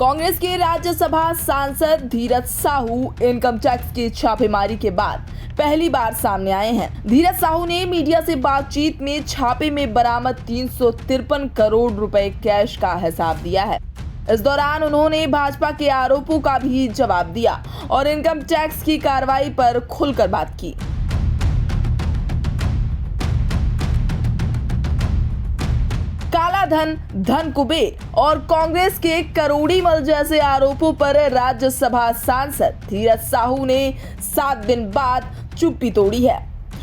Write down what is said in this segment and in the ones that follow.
कांग्रेस के राज्यसभा सांसद धीरज Sahu income tax की छापेमारी के बाद पहली बार सामने आए हैं। धीरज साहू ने मीडिया से बातचीत में छापे में बरामद 353 करोड़ रुपए कैश का हिसाब दिया है। इस दौरान उन्होंने भाजपा के आरोपों का भी जवाब दिया और इनकम टैक्स की कार्रवाई पर खुलकर बात की। काला धन, धन कुबेर और कांग्रेस के करोड़ीमल जैसे आरोपों पर राज्यसभा सांसद धीरज साहू ने 7 दिन बाद चुप्पी तोड़ी है।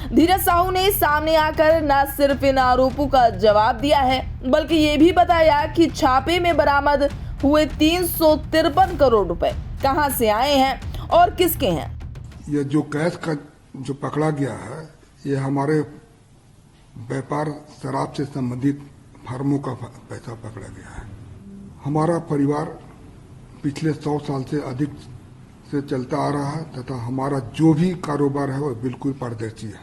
धीरज साहू ने सामने आकर न सिर्फ इन आरोपों का जवाब दिया है, बल्कि ये भी बताया कि छापे में बरामद हुए 353 करोड़ रुपए कहां से आए हैं और किसके हैं। ये जो कैश का जो पकड़ा गया है, ये हमारे व्यापार शराब से संबंधित फर्मों का पैसा पकड़ा गया है। हमारा परिवार पिछले 100 साल से अधिक से चलता आ रहा है तथा हमारा जो भी कारोबार है वो बिल्कुल पारदर्शी है।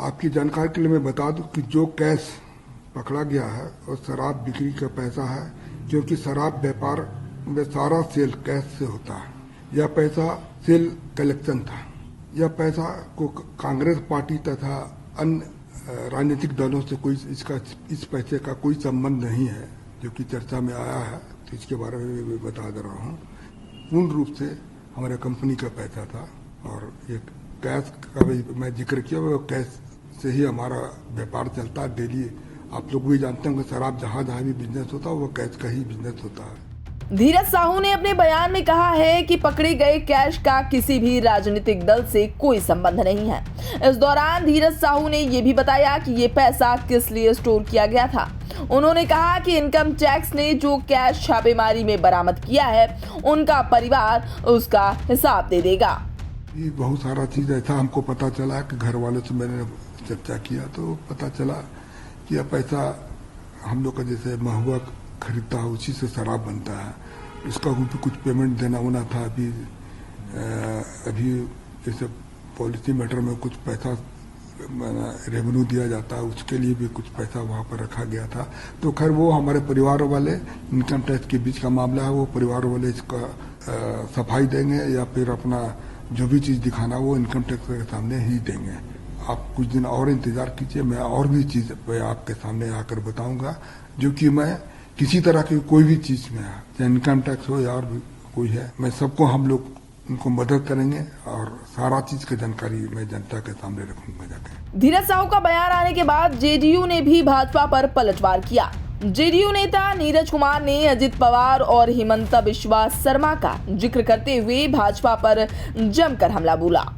आपकी जानकारी के लिए मैं बता दूं कि जो कैश पकड़ा गया है वो शराब बिक्री का पैसा है, क्योंकि शराब व्यापार में सारा सेल कैश से होता है। यह पैसा सेल कलेक्शन था। यह पैसा को कांग्रेस पार्टी तथा अन्य राजनीतिक दलों से कोई इस पैसे का कोई संबंध नहीं है, जो कि चर्चा में आया है, तो इसके बारे में मैं बता दे रहा हूँ। पूर्ण रूप से हमारे कंपनी का पैसा था और ये कैश का भी मैं जिक्र किया, वो कैश से ही हमारा व्यापार चलता है। डेली आप लोग भी जानते हैं कि शराब जहाँ जहाँ भी बिजनेस होता है वो कैश का ही बिजनेस होता है। धीरज साहू ने अपने बयान में कहा है कि पकड़े गए कैश का किसी भी राजनीतिक दल से कोई संबंध नहीं है। इस दौरान धीरज साहू ने यह भी बताया कि ये पैसा किस लिए स्टोर किया गया था। उन्होंने कहा कि इनकम टैक्स ने जो कैश छापेमारी में बरामद किया है, उनका परिवार उसका हिसाब दे देगा। ये बहुत सारा चीज ऐसा हमको पता चला कि घर वालों से मैंने चर्चा किया तो पता चला कि यह पैसा हम लोग का जैसे महुआ खरीदता है उसी से शराब बनता है। इसका भी कुछ पेमेंट देना होना था। अभी जैसे पॉलिसी मैटर में कुछ पैसा रेवेन्यू दिया जाता है, उसके लिए भी कुछ पैसा वहाँ पर रखा गया था। तो खैर वो हमारे परिवार वाले इनकम टैक्स के बीच का मामला है, वो परिवार वाले इसका सफाई देंगे या फिर अपना जो भी चीज़ दिखाना वो इनकम टैक्स के सामने ही देंगे। आप कुछ दिन और इंतजार कीजिए, मैं और भी चीज़ आपके सामने आकर बताऊंगा, जो कि मैं किसी तरह की कोई भी चीज में है, चाहे इनकम टैक्स हो या और भी कोई है, मैं सबको हम लोग उनको मदद करेंगे और सारा चीज की जानकारी मैं जनता के सामने रखूंगा जाके। धीरज साहू का बयान आने के बाद जेडीयू ने भी भाजपा पर पलटवार किया। जेडीयू नेता नीरज कुमार ने अजित पवार और हिमंता बिस्वा शर्मा का जिक्र करते हुए भाजपा पर जमकर हमला बोला।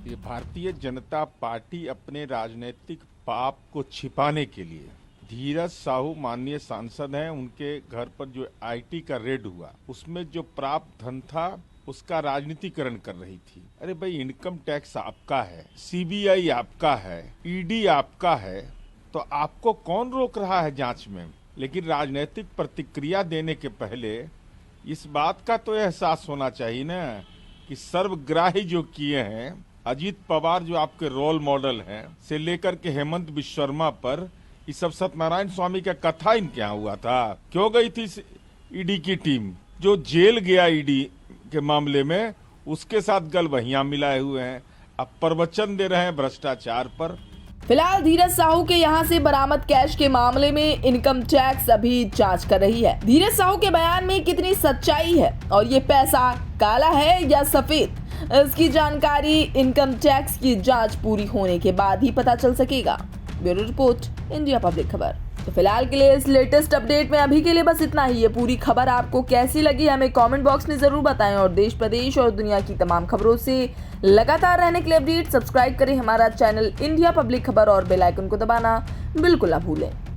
ये भारतीय जनता पार्टी अपने राजनीतिक पाप को छिपाने के लिए धीरज साहू माननीय सांसद हैं, उनके घर पर जो आईटी का रेड हुआ उसमें जो प्राप्त धन था उसका राजनीतिकरण कर रही थी। अरे भाई, इनकम टैक्स आपका है, सीबीआई आपका है, ईडी आपका है, तो आपको कौन रोक रहा है जांच में? लेकिन राजनीतिक प्रतिक्रिया देने के पहले इस बात का तो एहसास होना चाहिए ना कि सर्वग्राही जो किए हैं, अजित पवार जो आपके रोल मॉडल हैं से लेकर के हेमंत बिस्वा शर्मा पर ये सब सत्यनारायण स्वामी का कथा इनके यहाँ हुआ था। क्यों गई थी ईडी की टीम? जो जेल गया ईडी के मामले में, उसके साथ गलबहियां मिलाए हुए हैं। अब प्रवचन दे रहे हैं भ्रष्टाचार पर। फिलहाल धीरज साहू के यहाँ से बरामद कैश के मामले में इनकम टैक्स अभी जांच कर रही है। धीरज साहू के बयान में कितनी सच्चाई है और ये पैसा काला है या सफेद, इसकी जानकारी इनकम टैक्स की जांच पूरी होने के बाद ही पता चल सकेगा। ब्यूरो रिपोर्ट, इंडिया पब्लिक खबर। तो फिलहाल के लिए इस लेटेस्ट अपडेट में अभी के लिए बस इतना ही। ये पूरी खबर आपको कैसी लगी हमें कमेंट बॉक्स में जरूर बताएं और देश प्रदेश और दुनिया की तमाम खबरों से लगातार रहने के लिए अपडेट सब्सक्राइब करें हमारा चैनल इंडिया पब्लिक खबर और बेल आइकन को दबाना बिल्कुल ना भूलें।